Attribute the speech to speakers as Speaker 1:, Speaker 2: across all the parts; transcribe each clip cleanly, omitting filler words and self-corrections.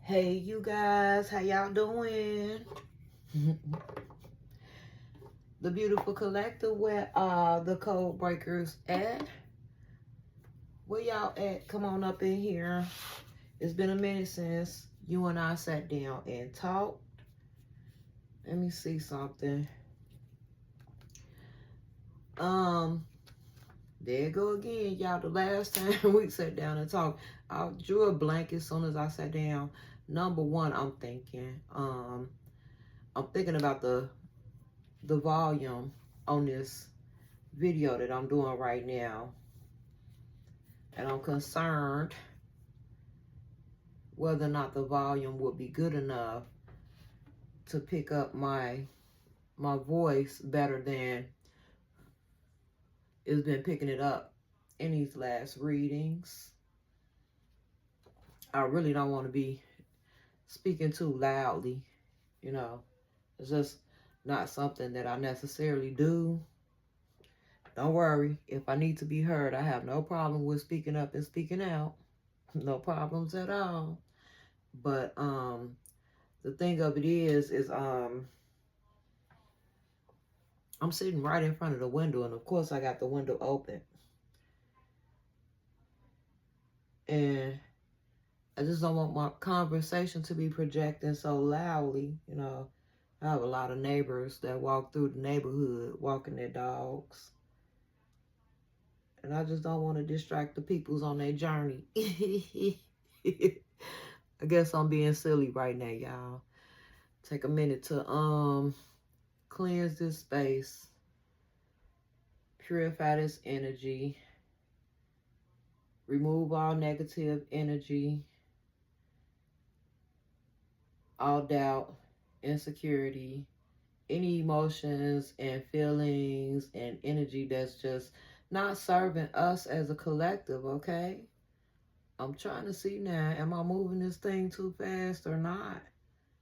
Speaker 1: Hey, you guys, how y'all doing? The beautiful collective, where the code breakers at? Where y'all at? Come on up in here. It's been a minute since you and I sat down and talked. Let me see something. There you go again, y'all. The last time we sat down and talked, I drew a blank as soon as I sat down. Number one, I'm thinking about the volume on this video that I'm doing right now, and I'm concerned whether or not the volume would be good enough to pick up my voice better than it's been picking it up in these last readings. I really don't want to be speaking too loudly, you know. It's just not something that I necessarily do. Don't worry, if I need to be heard, I have no problem with speaking up and speaking out. No problems at all. But the thing of it is I'm sitting right in front of the window, and of course I got the window open. And I just don't want my conversation to be projecting so loudly, you know. I have a lot of neighbors that walk through the neighborhood walking their dogs. And I just don't want to distract the peoples on their journey. I guess I'm being silly right now, y'all. Take a minute to cleanse this space, purify this energy, remove all negative energy, all doubt, insecurity, any emotions and feelings and energy that's just not serving us as a collective, okay? I'm trying to see now, am I moving this thing too fast or not?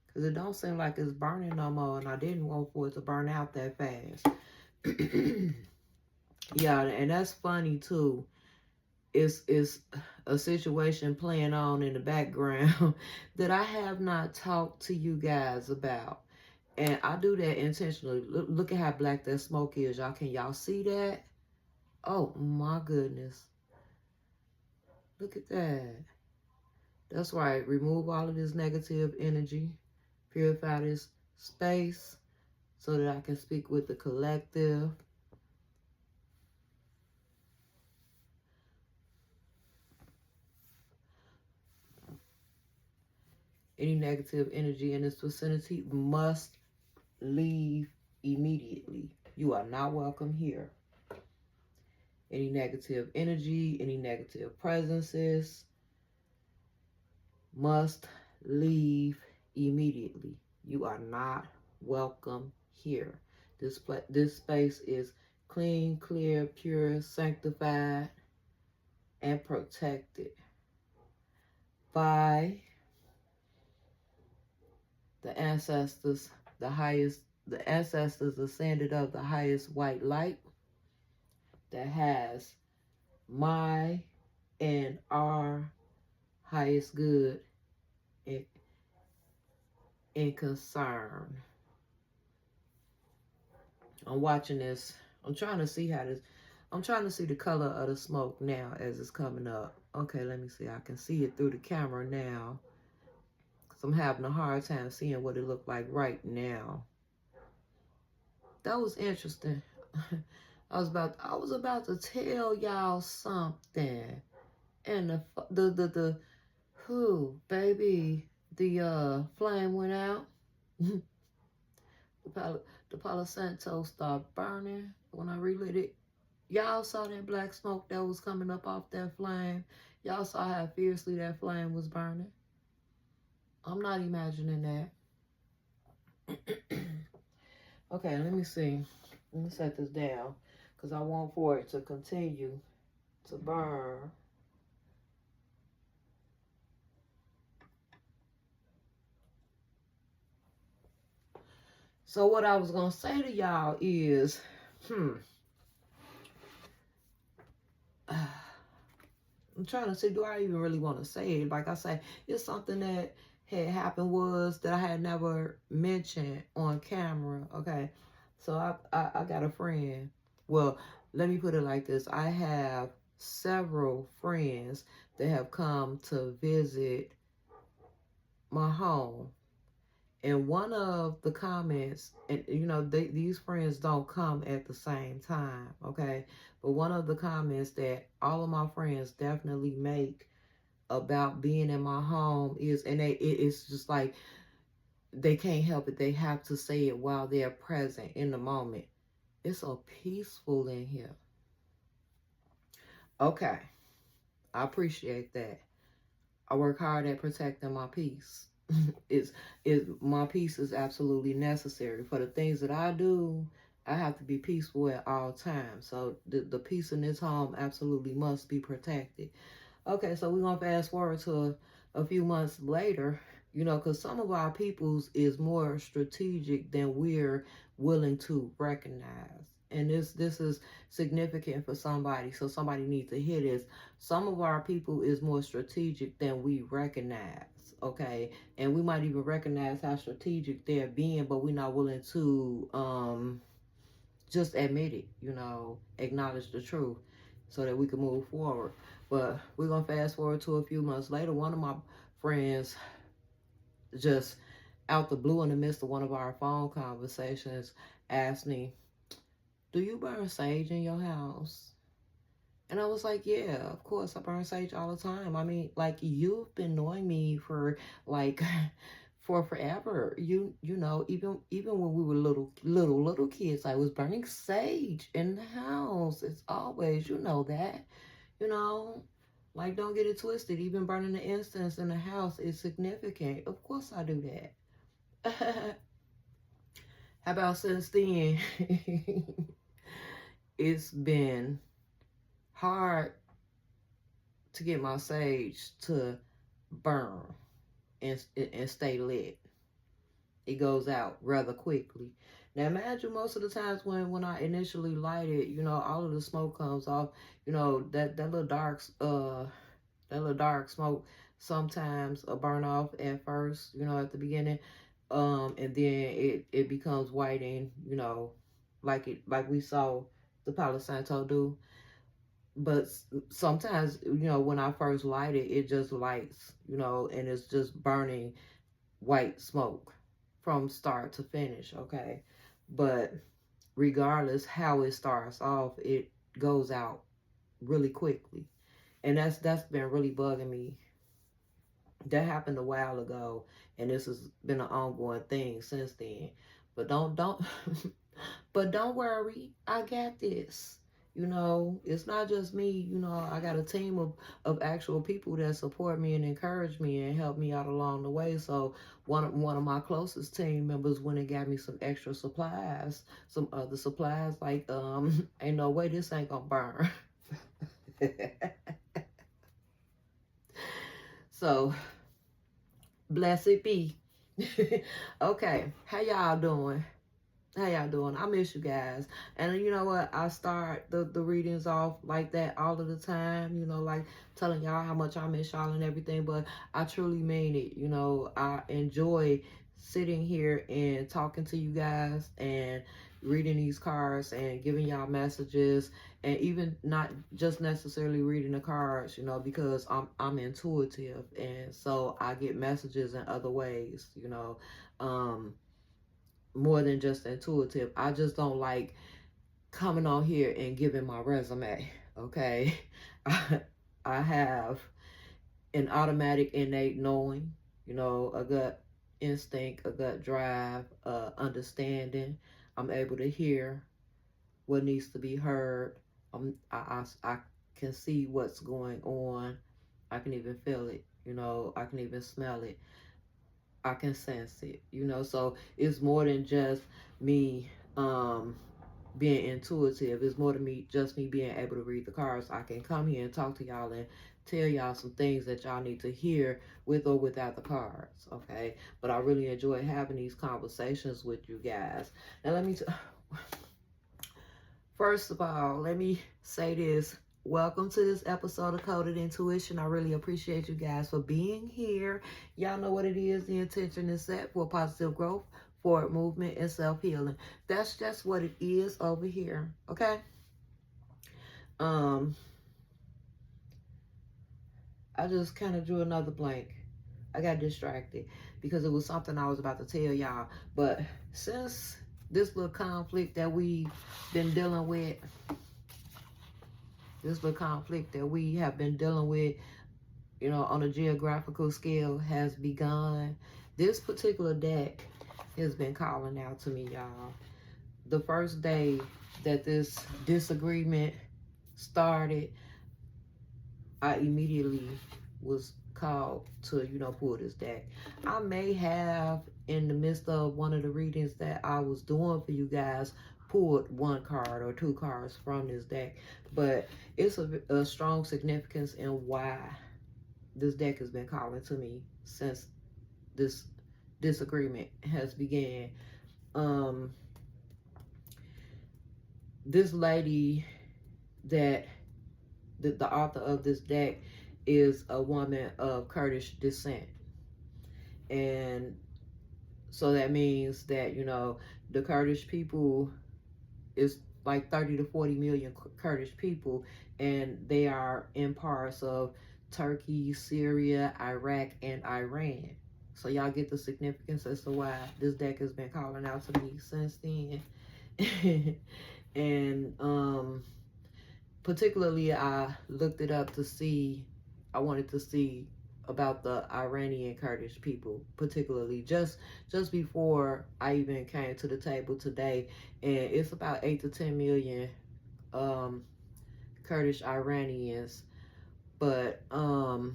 Speaker 1: Because it don't seem like it's burning no more, and I didn't want for it to burn out that fast. Yeah, and that's funny too. It's a situation playing on in the background that I have not talked to you guys about. And I do that intentionally. Look at how black that smoke is, y'all. Can y'all see that? Oh my goodness. Look at that. That's right. Remove all of this negative energy. Purify this space so that I can speak with the collective. Any negative energy in this vicinity must leave immediately. You are not welcome here. Any negative energy, any negative presences must leave immediately. You are not welcome here. This space is clean, clear, pure, sanctified, and protected by the ancestors, the ancestors ascended of the highest white light that has my and our highest good in concern. I'm watching this. I'm trying to see the color of the smoke now as it's coming up. Okay, let me see. I can see it through the camera now. So I'm having a hard time seeing what it looked like right now. That was interesting. I was about to tell y'all something. And the flame went out. The Palo Santo started burning when I relit it. Y'all saw that black smoke that was coming up off that flame. Y'all saw how fiercely that flame was burning. I'm not imagining that. Okay, let me see. Let me set this down because I want for it to continue to burn. So what I was going to say to y'all is, I'm trying to see, do I even really want to say it? Like I say, it's something that had happened was that I had never mentioned on camera. Okay, so I got a friend. Well, let me put it like this: I have several friends that have come to visit my home. And one of the comments, and these friends don't come at the same time, okay? But one of the comments that all of my friends definitely make about being in my home is, and it's just like they can't help it. They have to say it while they're present in the moment. It's so peaceful in here. Okay, I appreciate that. I work hard at protecting my peace. Is my peace is absolutely necessary for the things that I do. I have to be peaceful at all times. So the peace in this home absolutely must be protected. Okay, so we're gonna fast forward to a few months later, because some of our peoples is more strategic than we're willing to recognize. And this is significant for somebody, so somebody needs to hear this. Some of our people is more strategic than we recognize, okay? And we might even recognize how strategic they're being, but we're not willing to just admit it, acknowledge the truth so that we can move forward. But we're going to fast forward to a few months later. One of my friends, just out the blue in the midst of one of our phone conversations, asked me, "Do you burn sage in your house?" And I was like, "Yeah, of course I burn sage all the time. I mean, like, you've been knowing me for like for forever. Even when we were little kids, I was burning sage in the house. It's always, that, you know. Like, don't get it twisted. Even burning the incense in the house is significant. Of course I do that." How about since then? It's been hard to get my sage to burn and stay lit. It goes out rather quickly. Now imagine most of the times when I initially light it, all of the smoke comes off. That little dark smoke sometimes burn off at first, at the beginning. And then it becomes white and, like we saw the Palo Santo do. But sometimes, when I first light it, it just lights, and it's just burning white smoke from start to finish, okay? But regardless how it starts off, it goes out really quickly. And that's been really bugging me. That happened a while ago, and this has been an ongoing thing since then. But don't but don't worry, I got this. It's not just me. I got a team of actual people that support me and encourage me and help me out along the way. So one of my closest team members went and got me some extra supplies, some other supplies like ain't no way this ain't gonna burn. So blessed be. Okay, how y'all doing? How y'all doing? I miss you guys. And you know what? I start the readings off like that all of the time, like telling y'all how much I miss y'all and everything. But I truly mean it. I enjoy sitting here and talking to you guys and reading these cards and giving y'all messages, and even not just necessarily reading the cards, because I'm intuitive, and so I get messages in other ways, more than just intuitive. I just don't like coming on here and giving my resume, okay? I have an automatic innate knowing, a gut instinct, a gut drive, understanding. I'm able to hear what needs to be heard. I can see what's going on. I can even feel it, I can even smell it. I can sense it, so it's more than just me being intuitive. It's more than just me being able to read the cards. I can come here and talk to y'all and tell y'all some things that y'all need to hear with or without the cards, okay? But I really enjoy having these conversations with you guys. Now let me first of all, let me say this. Welcome to this episode of Coded Intuition. I really appreciate you guys for being here. Y'all know what it is. The intention is set for positive growth, forward movement, and self-healing. That's just what it is over here. Okay? I just kind of drew another blank. I got distracted because it was something I was about to tell y'all. But since this little conflict that we've been dealing with, you know, on a geographical scale has begun. This particular deck has been calling out to me, y'all. The first day that this disagreement started, I immediately was called to, you know, pull this deck. I may have, in the midst of one of the readings that I was doing for you guys, pulled one card or two cards from this deck, but it's a strong significance in why this deck has been calling to me since this disagreement has began. This lady that the author of this deck is a woman of Kurdish descent, and so that means that, you know, the Kurdish people is like 30 to 40 million Kurdish people, and they are in parts of Turkey, Syria, Iraq, and Iran. So y'all get the significance as to why this deck has been calling out to me since then. And particularly I looked it up to see, I wanted to see about the Iranian Kurdish people, particularly just before I even came to the table today, and it's about 8 to 10 million Kurdish Iranians. But what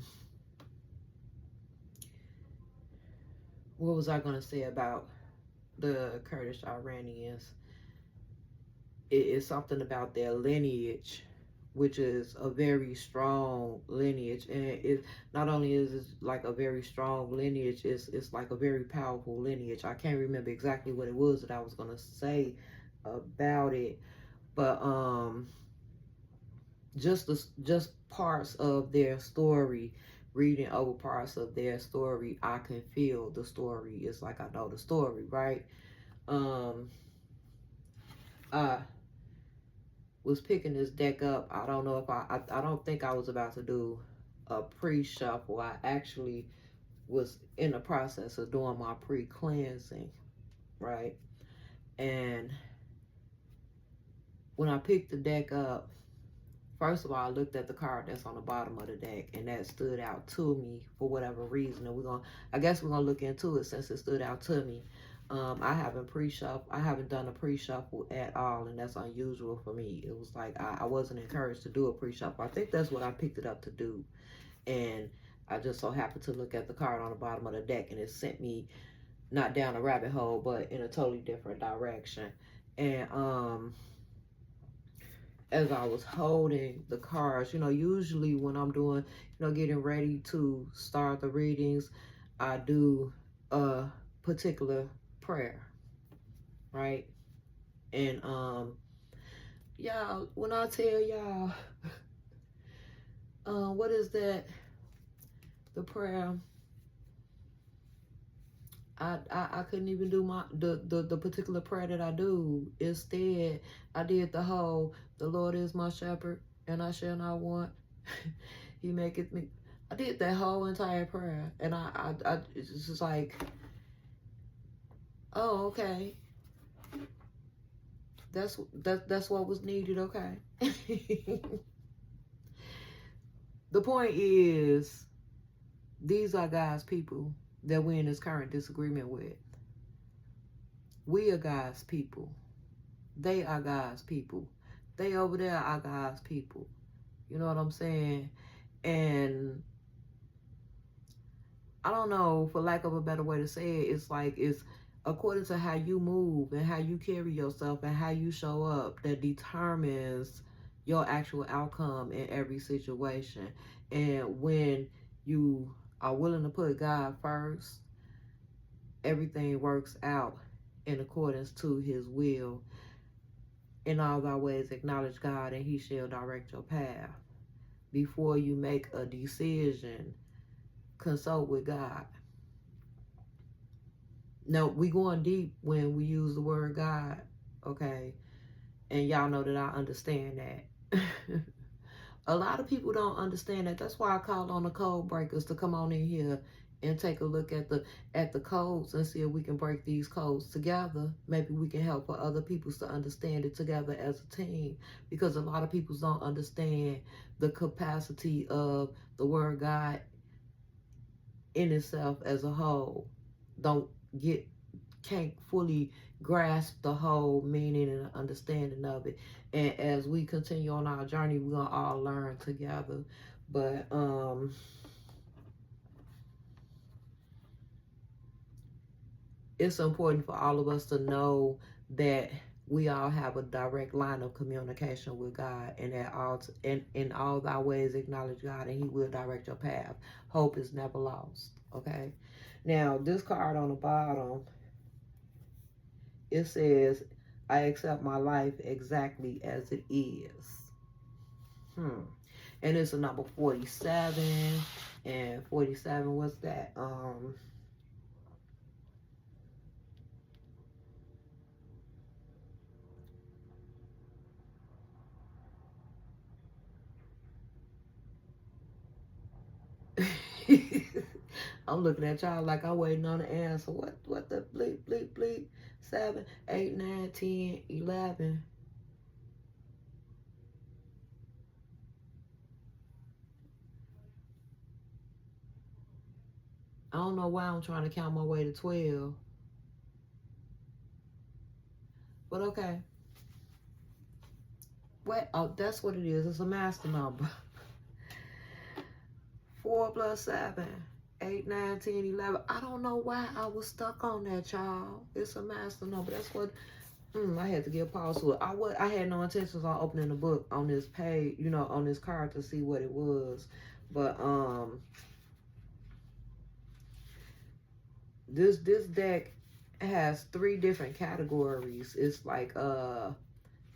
Speaker 1: was I gonna say about the Kurdish Iranians? It is something about their lineage, which is a very strong lineage, and it not only is it like a very strong lineage, it's like a very powerful lineage. I can't remember exactly what it was that I was gonna say about it, but just parts of their story, reading over parts of their story, I can feel the story. It's like I know the story, right? I was picking this deck up. I don't know if I don't think I was about to do a pre-shuffle. I actually was in the process of doing my pre-cleansing, right? And when I picked the deck up, first of all, I looked at the card that's on the bottom of the deck, and that stood out to me for whatever reason. And I guess we're gonna look into it since it stood out to me. I haven't done a pre-shuffle at all, and that's unusual for me. It was like I wasn't encouraged to do a pre-shuffle. I think that's what I picked it up to do, and I just so happened to look at the card on the bottom of the deck, and it sent me not down a rabbit hole, but in a totally different direction. And as I was holding the cards, you know, usually when I'm doing, you know, getting ready to start the readings, I do a particular prayer, right? And y'all, when I tell y'all, what is that? The prayer. I couldn't even do the particular prayer that I do. Instead, I did the Lord is my shepherd and I shall not want. He maketh me. I did that whole entire prayer, and I it's just like, oh, okay. That's what was needed, okay. The point is, these are God's people that we're in this current disagreement with. We are God's people. They are God's people. They over there are God's people. You know what I'm saying? And I don't know, for lack of a better way to say it, it's like it's according to how you move and how you carry yourself and how you show up that determines your actual outcome in every situation. And when you are willing to put God first, everything works out in accordance to his will. In all thy ways acknowledge God, and he shall direct your path. Before you make a decision, consult with God. Now, we going deep when we use the word God, okay? And y'all know that I understand that. A lot of people don't understand that. That's why I called on the code breakers to come on in here and take a look at the codes and see if we can break these codes together. Maybe we can help for other people to understand it together as a team, because a lot of people don't understand the capacity of the word God in itself as a whole. Can't fully grasp the whole meaning and understanding of it. And as we continue on our journey, we're gonna all learn together. But it's important for all of us to know that we all have a direct line of communication with God, and that in all thy ways acknowledge God, and he will direct your path. Hope is never lost. Okay. Now this card on the bottom, it says, I accept my life exactly as it is. And it's a number 47. And 47, what's that? I'm looking at y'all like I'm waiting on the answer. What the bleep, bleep, bleep? 7, 8, 9, 10, 11. I don't know why I'm trying to count my way to 12. But okay. What? Oh, that's what it is. It's a master number. 4 plus 7. 8, 9, 10, 11. I don't know why I was stuck on that, y'all. It's a master number. That's what I had to give pause to it. I had no intentions on opening the book on this page, on this card to see what it was. But this deck has 3 different categories. It's like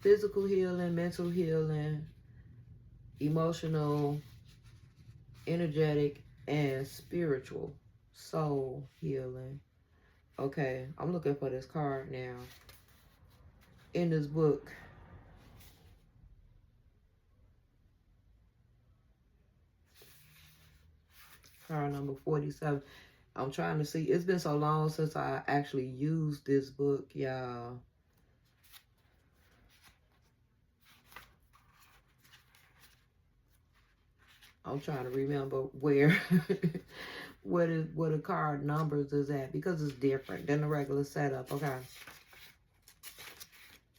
Speaker 1: physical healing, mental healing, emotional, energetic, and spiritual, soul healing. Okay, I'm looking for this card now in this book. Card number 47. I'm trying to see. It's been so long since I actually used this book, y'all. I'm trying to remember where where the card numbers is at, because it's different than the regular setup. Okay.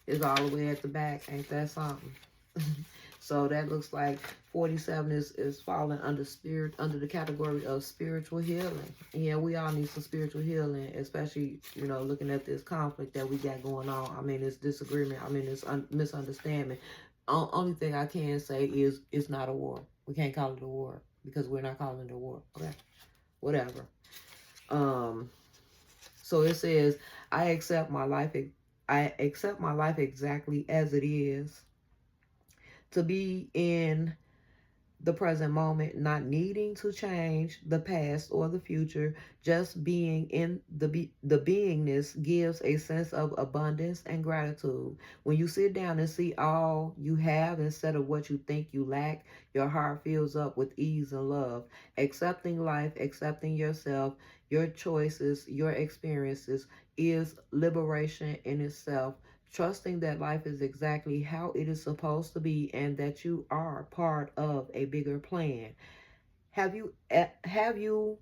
Speaker 1: It's all the way at the back. Ain't that something? So that looks like 47 is falling under the category of spiritual healing. Yeah, we all need some spiritual healing, especially, looking at this conflict that we got going on. I mean, it's disagreement. I mean, it's misunderstanding. Only thing I can say is it's not a war. We can't call it a war because we're not calling it a war. Okay, whatever. So it says, I accept my life exactly as it is. To be in the present moment, not needing to change the past or the future, just being in the beingness gives a sense of abundance and gratitude. When you sit down and see all you have instead of what you think you lack, your heart fills up with ease and love. Accepting life, accepting yourself, your choices, your experiences is liberation in itself. Trusting that life is exactly how it is supposed to be, and that you are part of a bigger plan. Have you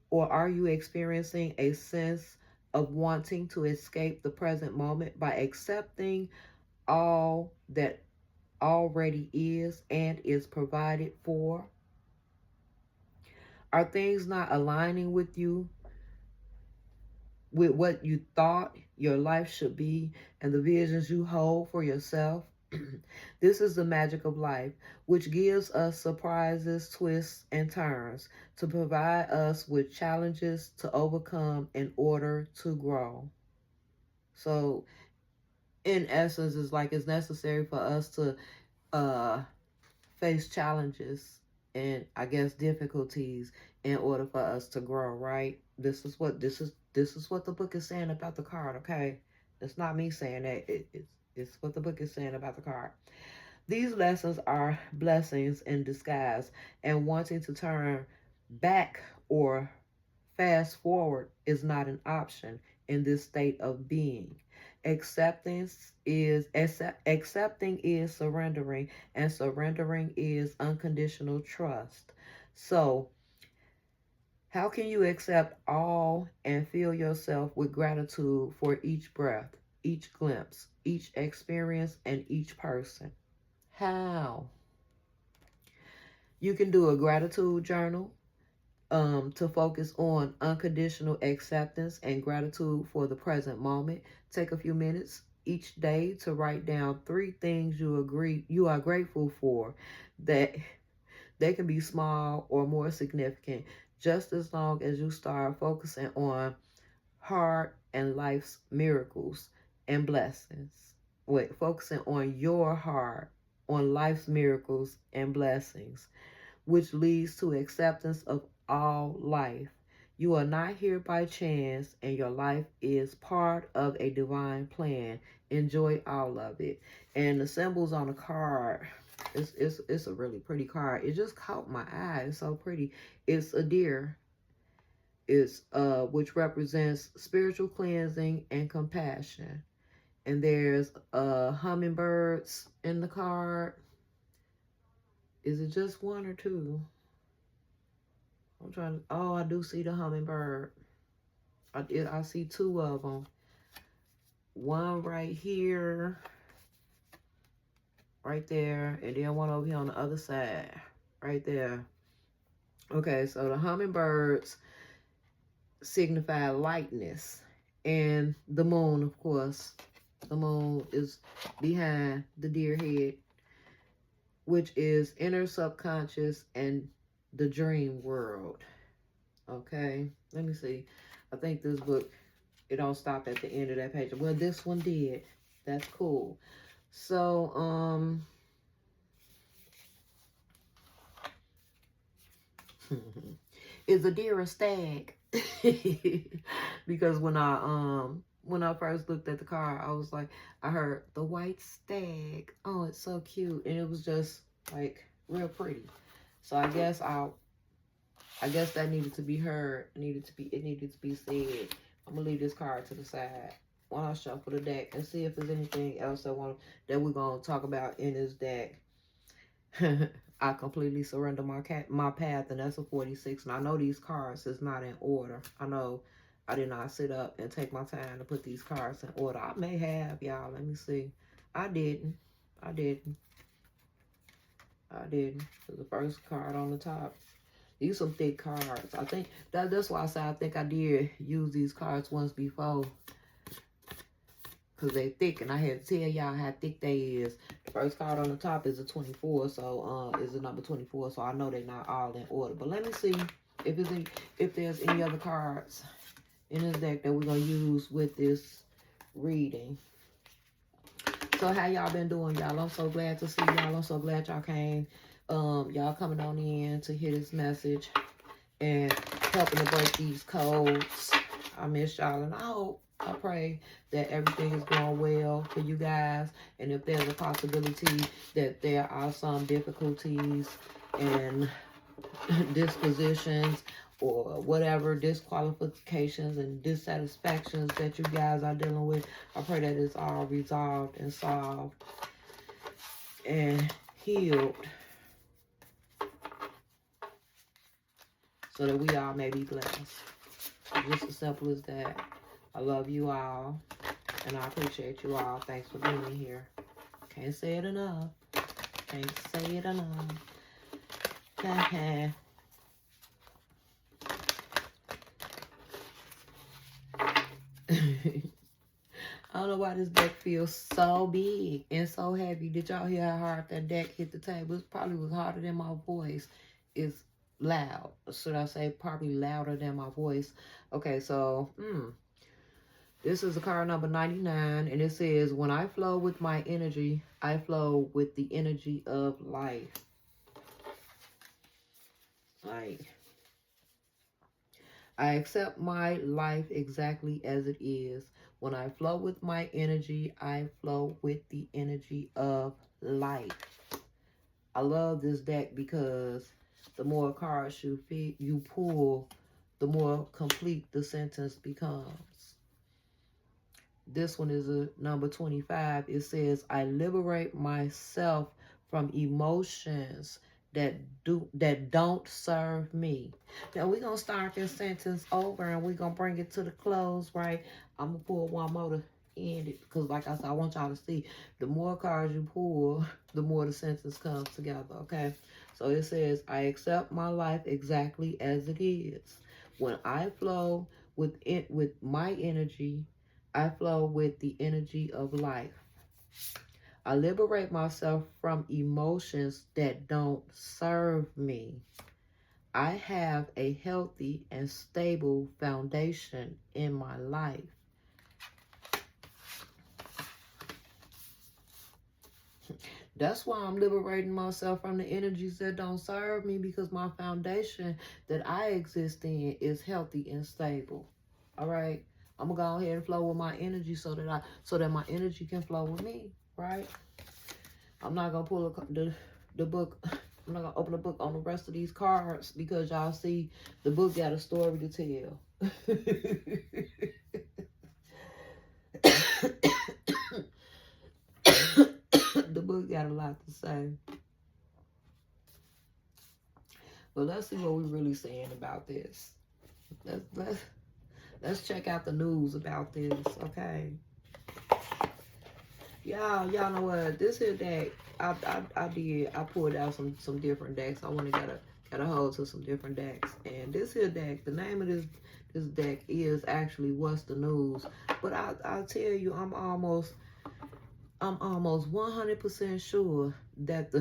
Speaker 1: or are you experiencing a sense of wanting to escape the present moment by accepting all that already is and is provided for? Are things not aligning with what you thought your life should be and the visions you hold for yourself? This is the magic of life, which gives us surprises, twists, and turns to provide us with challenges to overcome in order to grow. So in essence, is like it's necessary for us to face challenges and I guess difficulties in order for us to grow, right? This is what the book is saying about the card, okay? It's not me saying that. It's what the book is saying about the card. These lessons are blessings in disguise, and wanting to turn back or fast forward is not an option in this state of being. Accepting is surrendering, and surrendering is unconditional trust. So, how can you accept all and fill yourself with gratitude for each breath, each glimpse, each experience, and each person? How? You can do a gratitude journal to focus on unconditional acceptance and gratitude for the present moment. Take a few minutes each day to write down 3 things you are grateful for. That they can be small or more significant, just as long as you start focusing on heart and life's miracles and blessings. Wait, focusing on your heart, on life's miracles and blessings, which leads to acceptance of all life. You are not here by chance, and your life is part of a divine plan. Enjoy all of it. And the symbols on the card, it's a really pretty card. It just caught my eye. It's so pretty. It's a deer. It's which represents spiritual cleansing and compassion. And there's hummingbirds in the card. Is it just one or two? I'm trying to, oh, I do see the hummingbird. I see 2 of them. One right here, right there, and then one over here on the other side, right there. Okay, so the hummingbirds signify lightness, and the moon, of course. The moon is behind the deer head, which is inner subconscious and the dream world. Okay, let me see. I think this book, it don't stop at the end of that page. Well, this one did. That's cool. So, is a deer a stag? Because when I first looked at the car, I was like, I heard the white stag. Oh, it's so cute, and it was just like real pretty. So I guess that needed to be heard. It needed to be said. I'm gonna leave this card to the side while I shuffle the deck and see if there's anything else that we're gonna talk about in this deck. I completely surrender my path, and that's a 46. And I know these cards is not in order. I know I did not sit up and take my time to put these cards in order. I may have, y'all. Let me see. I didn't. The first card on the top. These some thick cards. I think that's why I said I think I did use these cards once before. Because they thick, and I had to tell y'all how thick they is. The first card on the top is a 24, so is a number 24, so I know they're not all in order. But let me see if there's any other cards in this deck that we're going to use with this reading. So how y'all been doing, y'all? I'm so glad to see y'all. I'm so glad y'all came. Y'all coming on in to hear this message and helping to break these codes. I miss y'all, and I pray that everything is going well for you guys. And if there's a possibility that there are some difficulties and dispositions or whatever, disqualifications and dissatisfactions that you guys are dealing with, I pray that it's all resolved and solved and healed, so that we all may be blessed. Just as simple as that. I love you all, and I appreciate you all. Thanks for being here. Can't say it enough. Can't say it enough. I don't know why this deck feels so big and so heavy. Did y'all hear how hard that deck hit the table? It probably was harder than my voice. It's loud. Should I say probably louder than my voice? Okay, so, This is the card number 99, and it says, when I flow with my energy, I flow with the energy of life. Like, I accept my life exactly as it is. When I flow with my energy, I flow with the energy of life. I love this deck because the more cards you pull, the more complete the sentence becomes. This one is a number 25. It says, I liberate myself from emotions that don't serve me. Now we're gonna start this sentence over and we're gonna bring it to the close, right? I'm gonna pull one more to end it because, like I said, I want y'all to see the more cards you pull, the more the sentence comes together. Okay, so it says, I accept my life exactly as it is. When I flow with my energy, I flow with the energy of life. I liberate myself from emotions that don't serve me. I have a healthy and stable foundation in my life. That's why I'm liberating myself from the energies that don't serve me, because my foundation that I exist in is healthy and stable. All right? I'm gonna go ahead and flow with my energy so that my energy can flow with me, right? I'm not gonna pull the book. I'm not gonna open the book on the rest of these cards because y'all see the book got a story to tell. The book got a lot to say. But let's see what we're really saying about this. Let's check out the news about this, okay? Y'all know what? This here deck, I pulled out some different decks. I want to get a hold to some different decks. And this here deck, the name of this deck is actually What's the News. But I'll tell you, I'm almost 100% sure that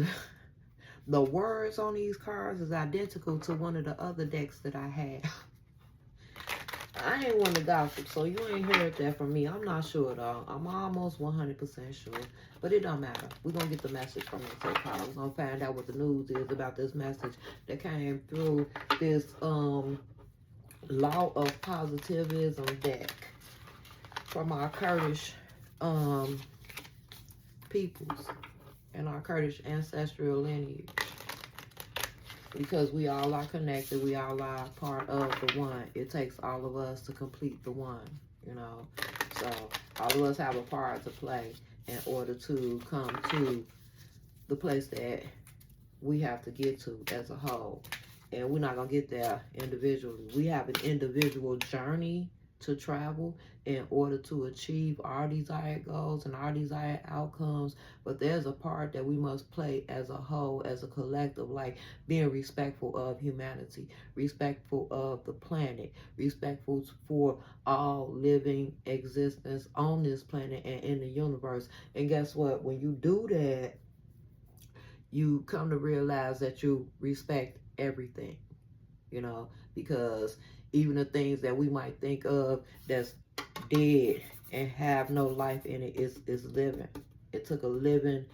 Speaker 1: the words on these cards is identical to one of the other decks that I had. I ain't one to gossip, so you ain't heard that from me. I'm not sure, though. I'm almost 100% sure. But it don't matter. We're going to get the message from the tarot card. We're going to find out what the news is about this message that came through this Law of Positivism deck from our Kurdish peoples and our Kurdish ancestral lineage. Because we all are connected. We all are part of the one. It takes all of us to complete the one, you know. So all of us have a part to play in order to come to the place that we have to get to as a whole. And we're not going to get there individually. We have an individual journey to travel in order to achieve our desired goals and our desired outcomes. But there's a part that we must play as a whole, as a collective, like being respectful of humanity, respectful of the planet, respectful for all living existence on this planet and in the universe. And guess what? When you do that, you come to realize that you respect everything, you know, because even the things that we might think of that's dead and have no life in it is living. It took a living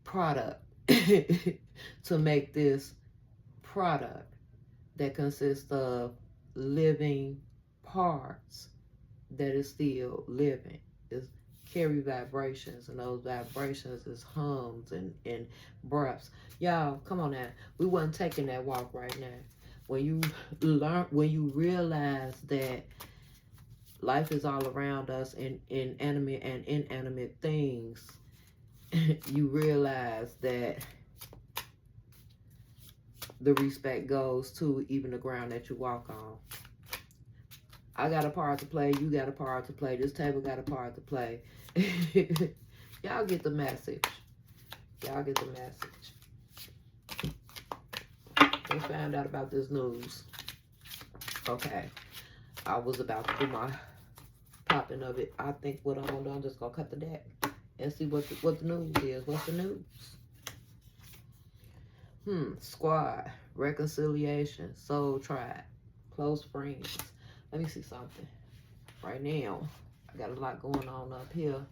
Speaker 1: product to make this product that consists of living parts that is still living. It's carry vibrations, and those vibrations is hums and breaths. Y'all, come on now. We wasn't taking that walk right now. When you realize that life is all around us in animate and inanimate things, you realize that the respect goes to even the ground that you walk on. I got a part to play. You got a part to play. This table got a part to play. Y'all get the message. Y'all get the message. Let's find out about this news. Okay. I was about to do my popping of it. I think what I'm going to do, I'm just going to cut the deck and see what the news is. What's the news? Squad. Reconciliation. Soul tribe. close friends. Let me see something. Right now, I got a lot going on up here,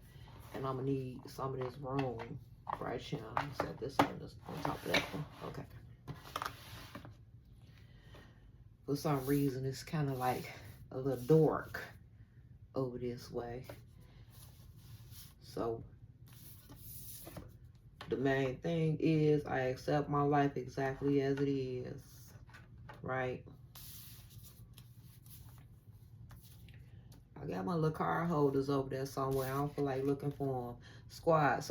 Speaker 1: and I'm gonna need some of this room right here. I'm gonna set this on top of that one. Okay. For some reason, it's kind of like a little dark over this way. So the main thing is I accept my life exactly as it is, right? I got my little card holders over there somewhere. I don't feel like looking for them. Squad,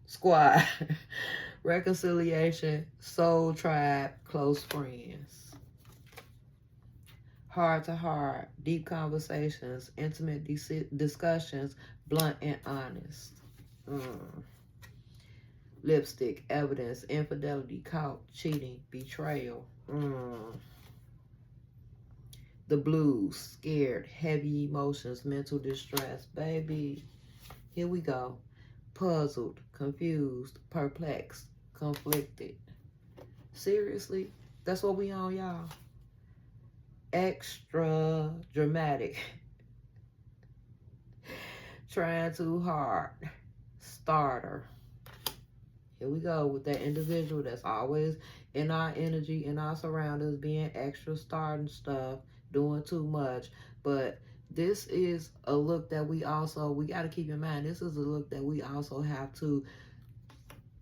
Speaker 1: squad, reconciliation, soul tribe, close friends. Heart to heart, deep conversations, intimate discussions, blunt and honest. Lipstick, evidence, infidelity, caught, cheating, betrayal. The blues, scared, heavy emotions, mental distress. Baby, here we go. Puzzled, confused, perplexed, conflicted. Seriously, that's what we on, y'all. Extra dramatic. Trying too hard. Starter. Here we go with that individual that's always in our energy, in our surroundings, being extra, starting stuff, doing too much. But this is a look that we got to keep in mind. This is a look that we also have to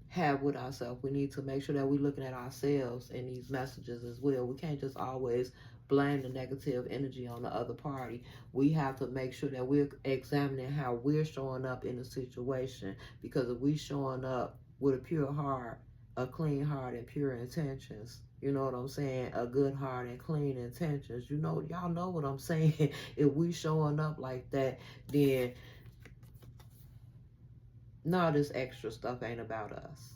Speaker 1: have with ourselves. We need to make sure that we're looking at ourselves in these messages as well. We can't just always blame the negative energy on the other party. We have to make sure that we're examining how we're showing up in the situation, because if we showing up with a pure heart, a clean heart and pure intentions, you know what I'm saying, a good heart and clean intentions, you know, y'all know what I'm saying. If we showing up like that, then no, this extra stuff ain't about us.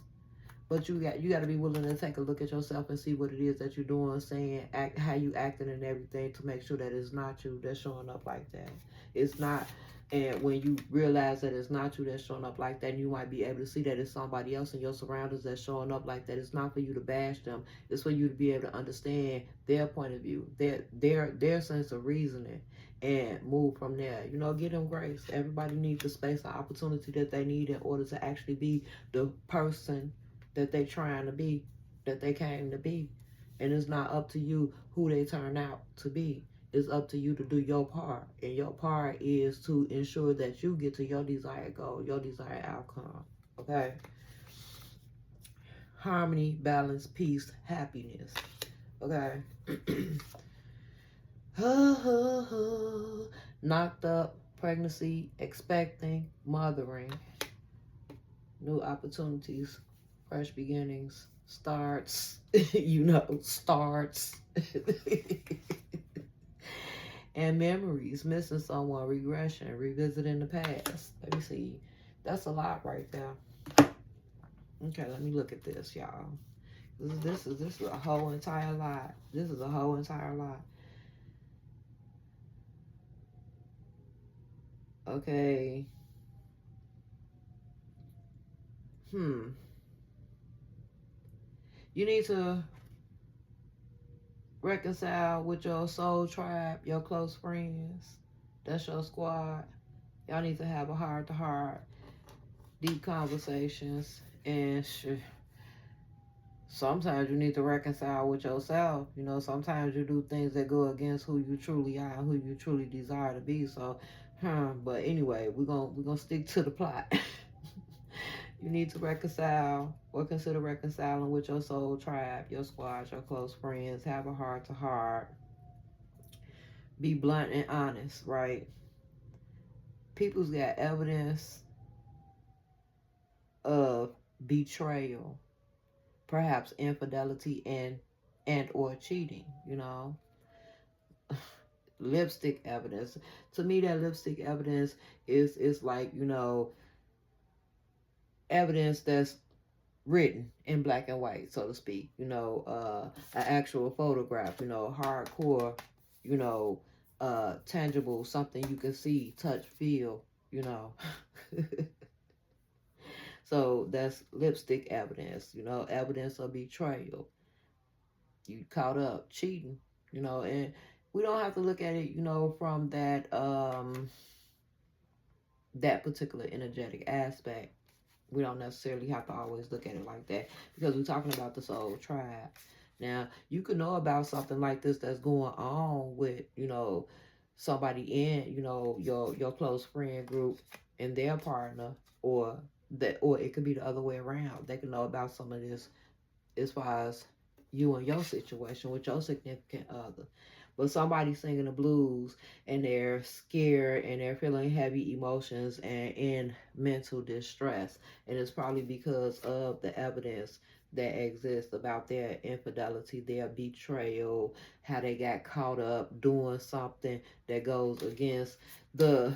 Speaker 1: But you got to be willing to take a look at yourself and see what it is that you're doing, saying, how you acting and everything, to make sure that it's not you that's showing up like that. It's not. And when you realize that it's not you that's showing up like that, you might be able to see that it's somebody else in your surroundings that's showing up like that. It's not for you to bash them. It's for you to be able to understand their point of view, their sense of reasoning, and move from there. You know, give them grace. Everybody needs the space and opportunity that they need in order to actually be the person that they trying to be, that they came to be. And it's not up to you who they turn out to be. It's up to you to do your part. And your part is to ensure that you get to your desired goal, your desired outcome. Okay? Harmony, balance, peace, happiness. Okay? Knocked up, pregnancy, expecting, mothering. New opportunities, fresh beginnings, starts, starts. And memories, missing someone, regression, revisiting the past. Let me see. That's a lot right there. Okay, let me look at this, y'all. This is a whole entire lot. This is a whole entire lot. Okay. You need to reconcile with your soul tribe, your close friends. That's your squad. Y'all need to have a heart-to-heart, deep conversations. And sometimes you need to reconcile with yourself. You know, sometimes you do things that go against who you truly are, who you truly desire to be. So, but anyway, we're gonna stick to the plot. You need to reconcile or consider reconciling with your soul tribe, your squad, your close friends. Have a heart-to-heart. Be blunt and honest, right? People's got evidence of betrayal, perhaps infidelity and or cheating, you know. Lipstick evidence. To me, that lipstick evidence is like, you know, evidence that's written in black and white, so to speak, you know, an actual photograph, you know, hardcore, you know, tangible, something you can see, touch, feel, you know. So that's lipstick evidence, you know, evidence of betrayal. You caught up cheating, you know, and we don't have to look at it, you know, from that particular energetic aspect. We don't necessarily have to always look at it like that because we're talking about the soul tribe. Now, you can know about something like this that's going on with, you know, somebody in, you know, your close friend group and their partner, or or it could be the other way around. They can know about some of this as far as you and your situation with your significant other. But somebody singing the blues and they're scared and they're feeling heavy emotions and in mental distress. And it's probably because of the evidence that exists about their infidelity, their betrayal, how they got caught up doing something that goes against the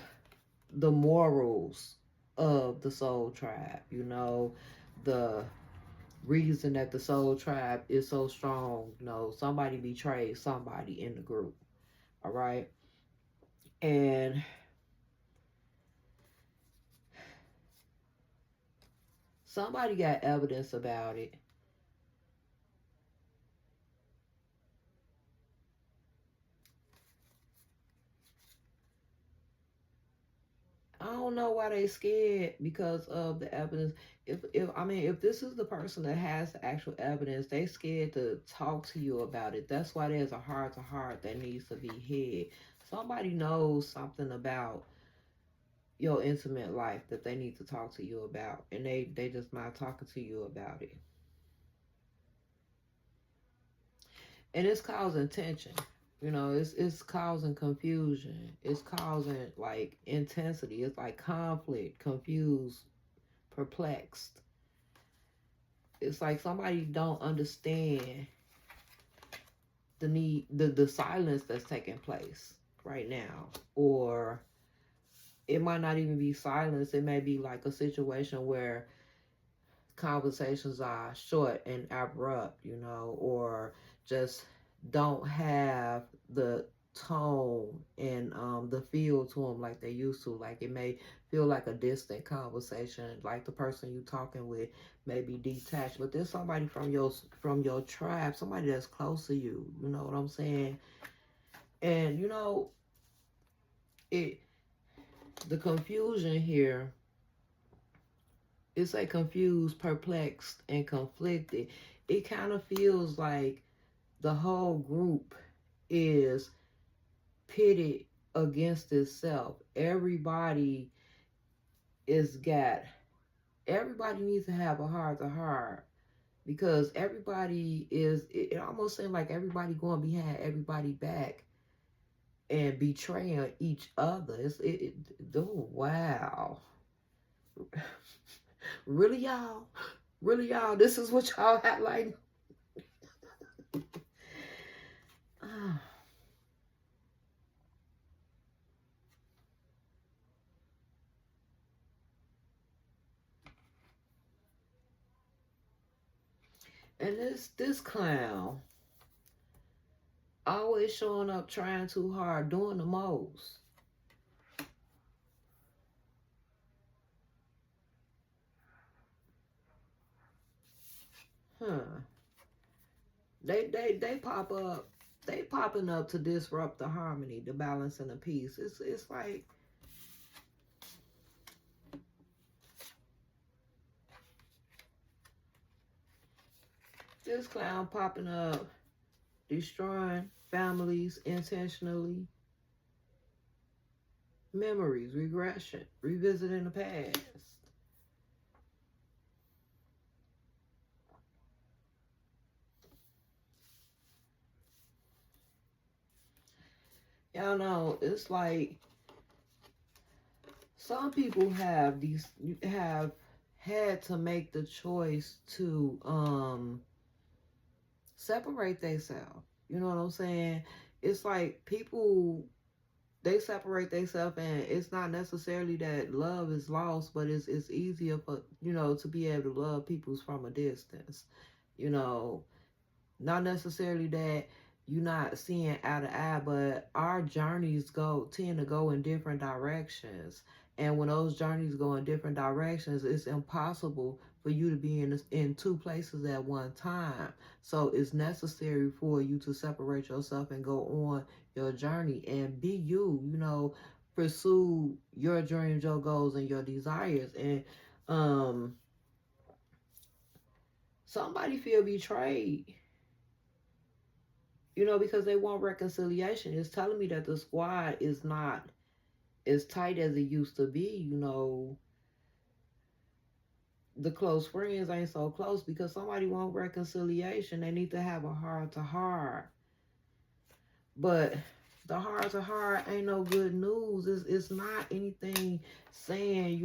Speaker 1: morals of the soul tribe, you know, the reason that the soul tribe is so strong. You know, somebody betrayed somebody in the group. All right. And somebody got evidence about it. I don't know why they scared because of the evidence. If this is the person that has the actual evidence, they scared to talk to you about it. That's why there's a heart to heart that needs to be had. Somebody knows something about your intimate life that they need to talk to you about, and they just not talking to you about it, and it's causing tension. You know, it's causing confusion. It's causing like intensity. It's like conflict, confused, perplexed. It's like somebody don't understand the need, the silence that's taking place right now, or it might not even be silence. It may be like a situation where conversations are short and abrupt, you know, or just don't have the tone and the feel to them like they used to. Like it may feel like a distant conversation, like the person you talking with may be detached, but there's somebody from your tribe, somebody that's close to you. You know what I'm saying? And you know it. The confusion here, it's like confused, perplexed, and conflicted. It kind of feels like the whole group is pitted against itself. Is got everybody needs to have a heart to heart because everybody is it almost seems like everybody going behind everybody back and betraying each other. Oh wow. Really y'all? Really y'all? This is what y'all had like and this clown always showing up trying too hard, doing the most. Huh. They pop up. They popping up to disrupt the harmony, the balance, and the peace. It's like this clown popping up, destroying families intentionally, memories, regression, revisiting the past. Y'all know it's like some people have had to make the choice to separate themselves. You know what I'm saying? It's like people they separate themselves, and it's not necessarily that love is lost, but it's easier for to be able to love people from a distance. You know, not necessarily that you're not seeing eye to eye, but our journeys tend to go in different directions, And when those journeys go in different directions, it's impossible for you to be in two places at one time. So it's necessary for you to separate yourself and go on your journey and be you, pursue your dreams, your goals, and your desires. And somebody feel betrayed, because they want reconciliation. It's telling me that the squad is not as tight as it used to be. The close friends ain't so close because somebody want reconciliation. They need to have a heart to heart. But the heart to heart ain't no good news. It's not anything saying,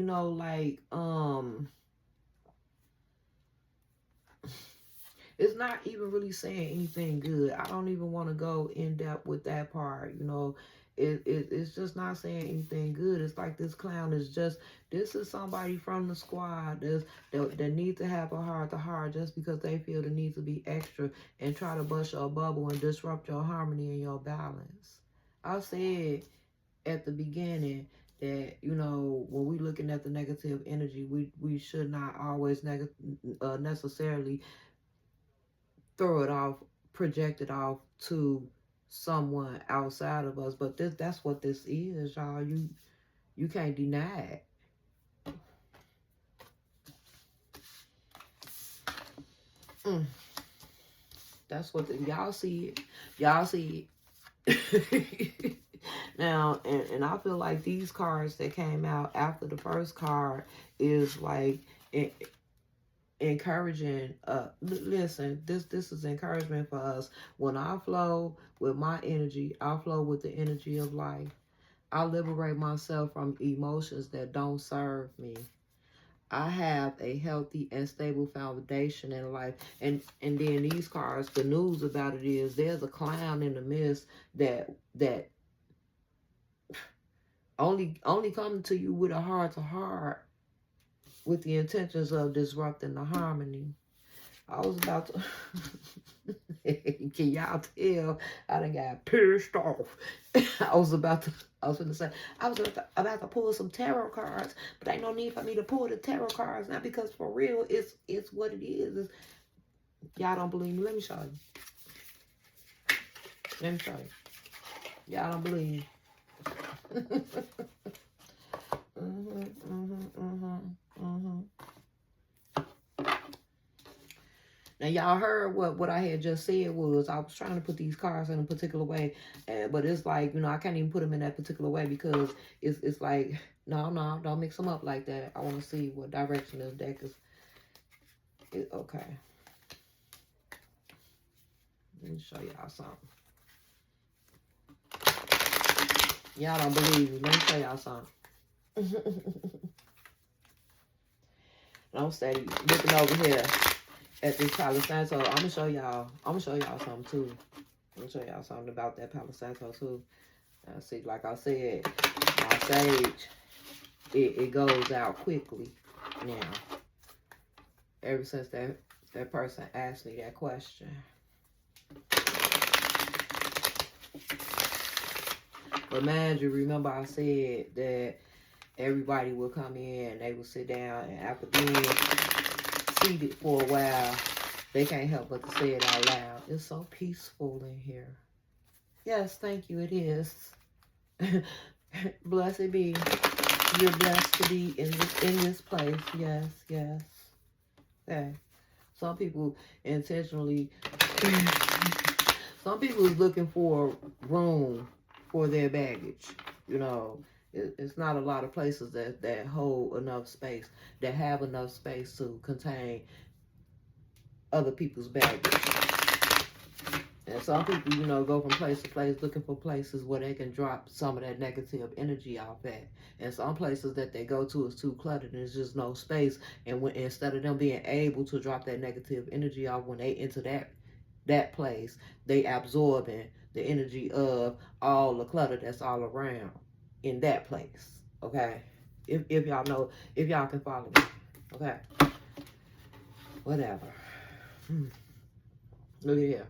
Speaker 1: it's not even really saying anything good. I don't even want to go in depth with that part. It's just not saying anything good. It's like this clown this is somebody from the squad that needs to have a heart to heart just because they feel the need to be extra and try to bust your bubble and disrupt your harmony and your balance. I said at the beginning that, when we looking at the negative energy, we should not always necessarily throw it off, project it off to someone outside of us. But that's what this is, y'all. You can't deny it. That's what y'all see it. Y'all see it. Now, and I feel like these cards that came out after the first card is like encouraging. Listen, this is encouragement for us. When I flow with my energy, I flow with the energy of life. I liberate myself from emotions that don't serve me. I have a healthy and stable foundation in life. And then these cards, the news about it is there's a clown in the midst that only coming to you with a heart to heart with the intentions of disrupting the harmony. I was about to can y'all tell I done got pissed off. I was going to say, I was about to pull some tarot cards, but ain't no need for me to pull the tarot cards now because for real, it's what it is. Y'all don't believe me? Let me show you. Let me show you. Y'all don't believe me. Now, y'all heard what I had just said was I was trying to put these cards in a particular way, but it's like, I can't even put them in that particular way because it's like, no, don't mix them up like that. I want to see what direction this deck is. Okay. Let me show y'all something. Y'all don't believe me. Let me show y'all something. I'm steady looking over here at this Palo Santo. I'm gonna show y'all something too. I'm gonna show y'all something about that Palo Santo too. See, like I said, my sage, it goes out quickly now. Ever since that person asked me that question. But mind you, remember I said that everybody will come in, they will sit down, and after being seated for a while, they can't help but to say it out loud. It's so peaceful in here. Yes, thank you, it is. Blessed be. You're blessed to be in this place. Yes. Okay. Some people intentionally, some people is looking for room for their baggage. It's not a lot of places that hold enough space, that have enough space to contain other people's baggage. And some people, go from place to place looking for places where they can drop some of that negative energy off at. And some places that they go to is too cluttered and there's just no space. And instead of them being able to drop that negative energy off when they enter that place, they absorbing the energy of all the clutter that's all around in that place. Okay? If y'all know, if y'all can follow me. Okay? Whatever. Look at here.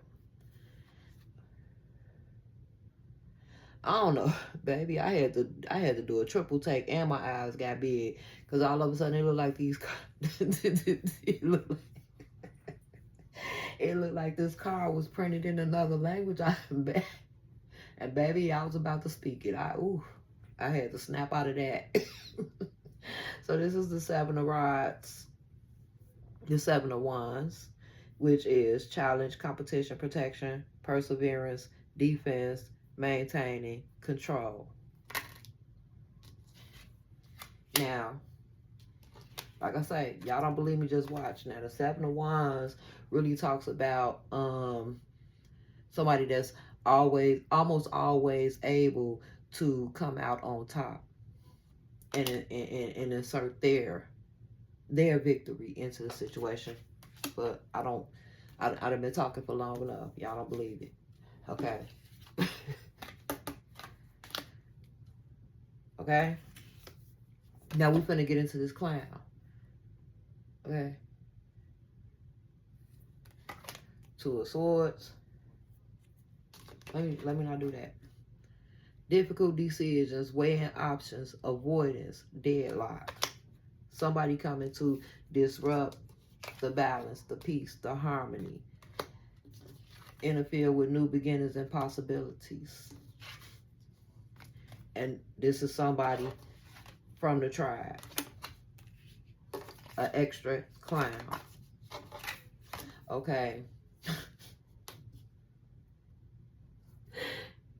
Speaker 1: I don't know, baby. I had to do a triple take, and my eyes got big because all of a sudden it looked like these. it looked like, it looked like this car was printed in another language. And baby, I was about to speak it. I had to snap out of that. So this is the Seven of Rods, the Seven of Wands, which is challenge, competition, protection, perseverance, defense, maintaining, control. Now, like I say, y'all don't believe me, just watch. Now, the Seven of Wands really talks about somebody that's almost always able to come out on top and insert their victory into the situation. But I've been talking for long enough. Y'all don't believe it. Okay. Okay. Now we're finna get into this clown. Okay. Two of Swords. Let me not do that. Difficult decisions, weighing options, avoidance, deadlock. Somebody coming to disrupt the balance, the peace, the harmony. Interfere with new beginnings and possibilities. And this is somebody from the tribe. An extra clown. Okay.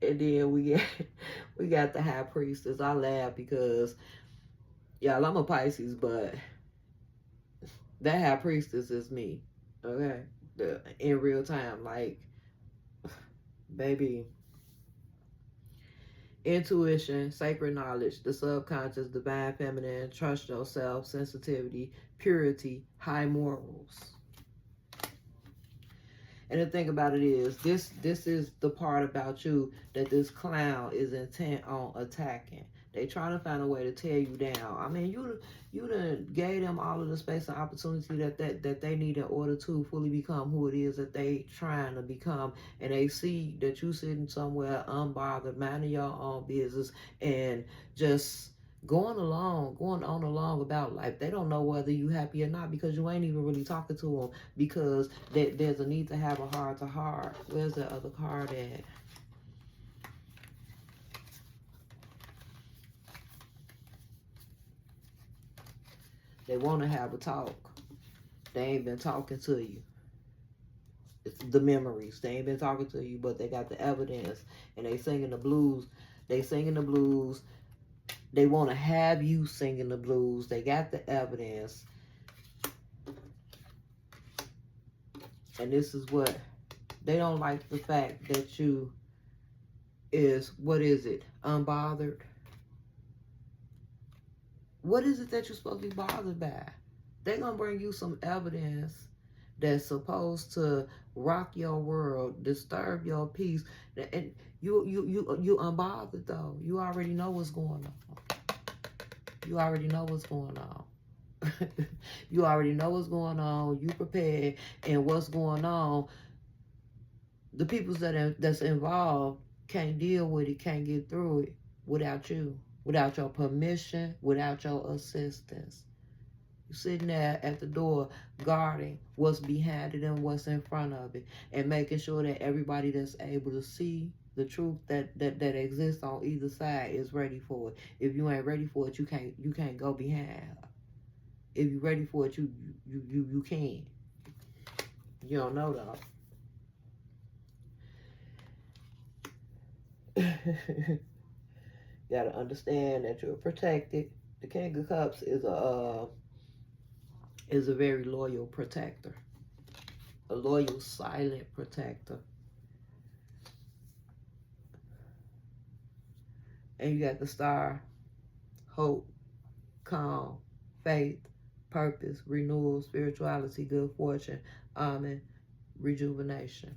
Speaker 1: And then we got the High Priestess. I laugh because, y'all, I'm a Pisces, but that High Priestess is me. Okay? In real time. Like, baby. Intuition, sacred knowledge, the subconscious, divine feminine, trust yourself, sensitivity, purity, high morals. And the thing about it is, this is the part about you that this clown is intent on attacking. They trying to find a way to tear you down. I mean, you done gave them all of the space and opportunity that they need in order to fully become who it is that they trying to become. And they see that you sitting somewhere unbothered, minding your own business, and just going on along about life. They don't know whether you happy or not because you ain't even really talking to them, because there's a need to have a heart to heart. Where's the other card at? They want to have a talk. They ain't been talking to you. It's the memories. They ain't been talking to you, but they got the evidence, and they singing the blues. They singing the blues. They want to have you singing the blues. They got the evidence. And this is what they don't like, the fact that you is, what is it? Unbothered. What is it that you're supposed to be bothered by? They're going to bring you some evidence that's supposed to rock your world, disturb your peace. And you unbothered, though. You already know what's going on. You already know what's going on. You already know what's going on. You prepared. And what's going on, the people that's involved can't deal with it, can't get through it without you, without your permission, without your assistance. You're sitting there at the door guarding what's behind it and what's in front of it, and making sure that everybody that's able to see the truth that exists on either side is ready for it. If you ain't ready for it, you can't go behind. If you're ready for it, you can. You don't know though. Gotta understand that you're protected. The King of Cups is a very loyal protector. A loyal, silent protector. And you got the Star, hope, calm, faith, purpose, renewal, spirituality, good fortune, amen, rejuvenation.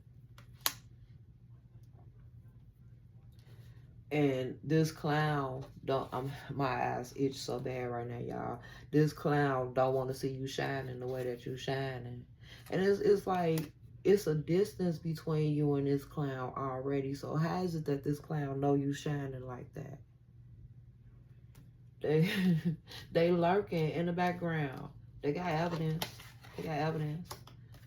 Speaker 1: And this clown my eyes itch so bad right now, y'all. This clown don't want to see you shining the way that you shining. And it's like it's a distance between you and this clown already. So how is it that this clown know you shining like that? They they lurking in the background. They got evidence. They got evidence.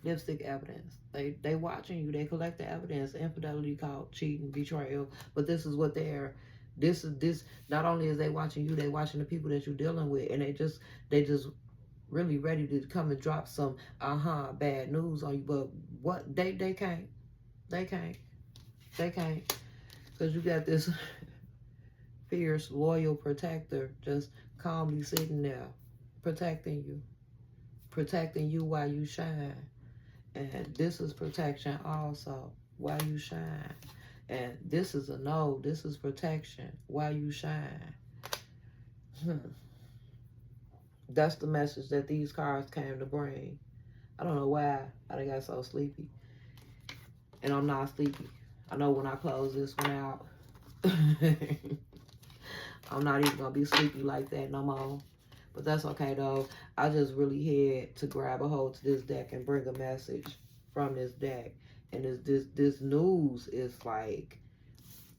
Speaker 1: Lipstick evidence. They watching you. They collect the evidence. Infidelity, called cheating, betrayal. But this is what they're. This. Not only is they watching you, they watching the people that you're dealing with, and they just really ready to come and drop some bad news on you. But what they can't. They can't. They can't. Because you got this fierce, loyal protector just calmly sitting there, protecting you while you shine. And this is protection also while you shine. And this is a no, this is protection while you shine. That's the message that these cards came to bring. I don't know why I got so sleepy. And I'm not sleepy. I know when I close this one out, I'm not even going to be sleepy like that no more. But that's okay, though. I just really had to grab a hold to this deck and bring a message from this deck. And this news is like,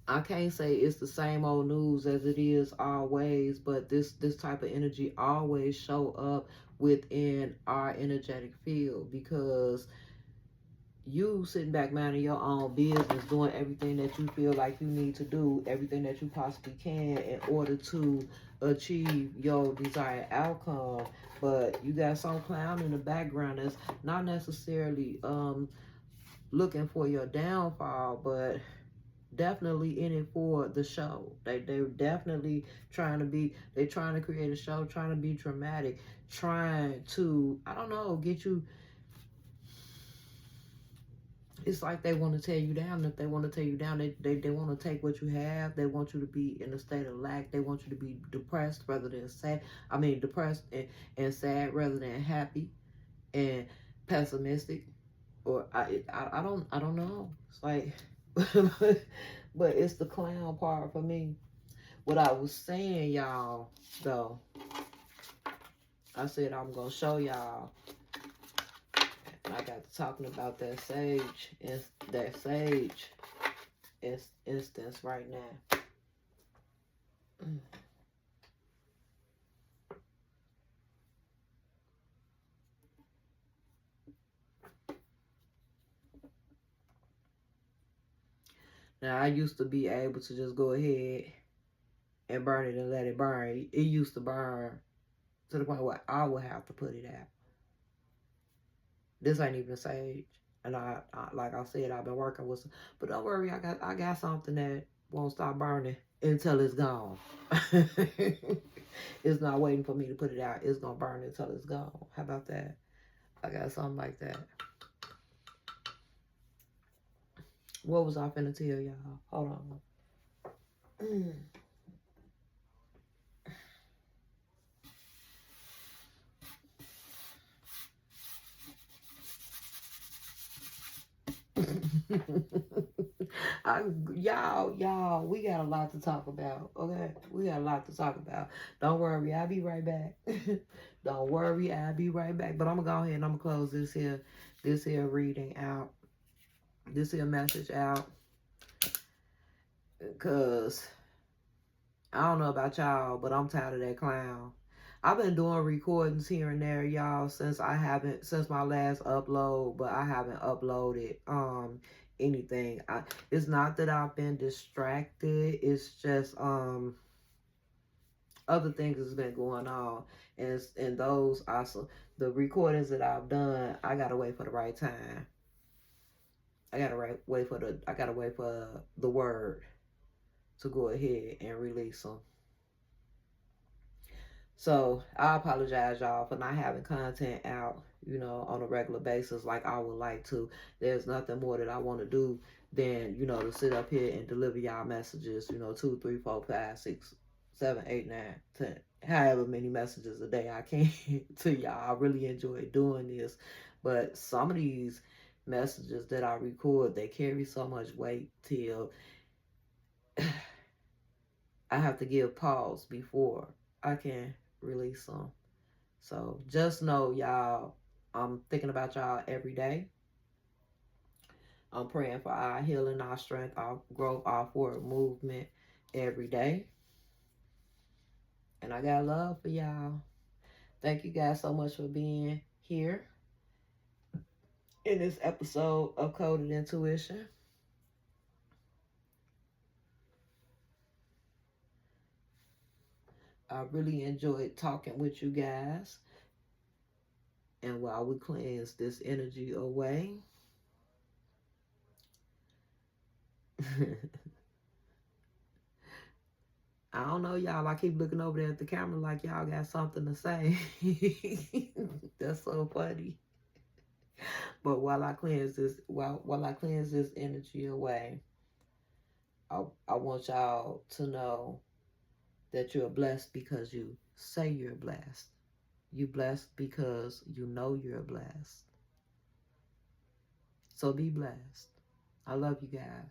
Speaker 1: I can't say it's the same old news as it is always, but this type of energy always show up within our energetic field, because you sitting back minding your own business, doing everything that you feel like you need to do, everything that you possibly can in order to achieve your desired outcome. But you got some clown in the background that's not necessarily looking for your downfall, but definitely in it for the show. They're definitely trying to create a show, trying to be dramatic, trying to, I don't know, get you. It's like they want to tear you down. If they want to tear you down, they want to take what you have. They want you to be in a state of lack. They want you to be depressed rather than sad. I mean, depressed and sad rather than happy and pessimistic. Or I don't know. It's like, but it's the clown part for me. What I was saying, y'all, though, I said I'm gonna show y'all. I got to talking about that sage instance right now. Now, I used to be able to just go ahead and burn it and let it burn. It used to burn to the point where I would have to put it out. This ain't even sage. And I like I said, I've been working with some, but don't worry, I got something that won't stop burning until it's gone. It's not waiting for me to put it out. It's gonna burn until it's gone. How about that? I got something like that. What was I finna tell y'all? Hold on. Y'all, we got a lot to talk about. Okay, we got a lot to talk about. Don't worry, I'll be right back. Don't worry, I'll be right back. But I'm gonna go ahead and I'm gonna close this here reading out, this here message out, because I don't know about y'all, but I'm tired of that clown. I've been doing recordings here and there, y'all, since my last upload, but I haven't uploaded anything. It's not that I've been distracted, it's just other things has been going on, and those also, the recordings that I've done, I gotta wait for the right time. I gotta wait for the word to go ahead and release them. So I apologize, y'all, for not having content out, on a regular basis like I would like to. There's nothing more that I want to do than, to sit up here and deliver y'all messages, 2, 3, 4, 5, 6, 7, 8, 9, 10, however many messages a day I can to y'all. I really enjoy doing this. But some of these messages that I record, they carry so much weight till I have to give pause before I can release them. So just know, y'all, I'm thinking about y'all every day. I'm praying for our healing, our strength, our growth, our forward movement every day. And I got love for y'all. Thank you guys so much for being here in this episode of Coded Intuition. I really enjoyed talking with you guys. And while we cleanse this energy away, I don't know, y'all. I keep looking over there at the camera like y'all got something to say. That's so funny. But while I cleanse this, while I cleanse this energy away, I want y'all to know that you're blessed because you say you're blessed. You're blessed because you know you're blessed. So be blessed. I love you guys.